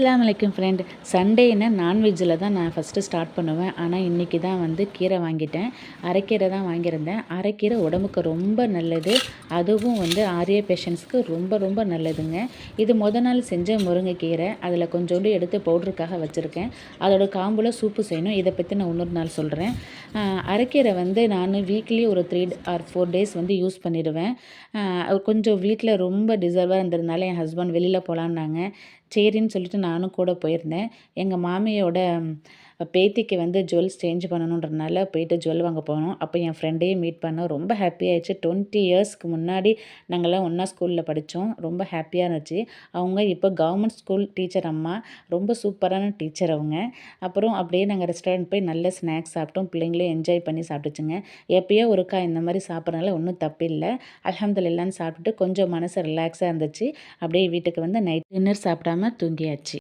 அஸ்ஸலாமு அலைக்கும் ஃப்ரெண்ட். சண்டேன்னா நான்வெஜ்ஜில் தான் நான் ஃபஸ்ட்டு ஸ்டார்ட் பண்ணுவேன். ஆனால் இன்றைக்கி தான் வந்து கீரை வாங்கிட்டேன். அரைக்கீரை தான் வாங்கியிருந்தேன். அரைக்கீரை உடம்புக்கு ரொம்ப நல்லது. அதுவும் வந்து ஆரிய பேஷண்ட்ஸ்க்கு ரொம்ப ரொம்ப நல்லதுங்க. இது நாள் செஞ்ச முருங்கைக்கீரை. அதில் கொஞ்சோண்டு எடுத்து பவுட்ருக்காக வச்சுருக்கேன். அதோட காம்பில் சூப்பு செய்யணும். இதை பற்றி நான் இன்னொரு நாள் சொல்கிறேன். அரைக்கீரை வந்து நான் வீக்லி ஒரு 3 ஆர் 4 டேஸ் வந்து யூஸ் பண்ணிடுவேன். கொஞ்சம் வீட்டில் ரொம்ப டிசர்வாக இருந்ததுனால என் ஹஸ்பண்ட் வெளியில் போகலான்னாங்க. சரின்னு சொல்லிட்டு நானும் கூட போயிருந்தேன். எங்கள் மாமியோட பேத்திக்கு வந்து ஜுவல்ஸ் சேஞ்ச் பண்ணணுன்றனால போயிட்டு ஜுவல் வாங்க போனோம். அப்போ என் ஃப்ரெண்டையும் மீட் பண்ணோம். ரொம்ப ஹாப்பியாகிடுச்சு. 20 இயர்ஸ்க்கு முன்னாடி நாங்கள்லாம் ஒன்றா ஸ்கூலில் படித்தோம். ரொம்ப ஹாப்பியாக இருந்துச்சு. அவங்க இப்போ கவர்மெண்ட் ஸ்கூல் டீச்சர் அம்மா. ரொம்ப சூப்பரான டீச்சர் அவங்க. அப்புறம் அப்படியே நாங்கள் ரெஸ்டாரண்ட் போய் நல்ல ஸ்நாக்ஸ் சாப்பிட்டோம். பிள்ளைங்களும் என்ஜாய் பண்ணி சாப்பிட்டுச்சுங்க. எப்பயோ ஒருக்கா இந்த மாதிரி சாப்பிட்றதுனால ஒன்றும் தப்பில்லை. அல்ஹம்துலில்லாஹ்ன்னு சாப்பிட்டுட்டு கொஞ்சம் மனசு ரிலாக்ஸாக இருந்துச்சு. அப்படியே வீட்டுக்கு வந்து நைட் டின்னர் சாப்பிடாம தூங்கியாச்சு.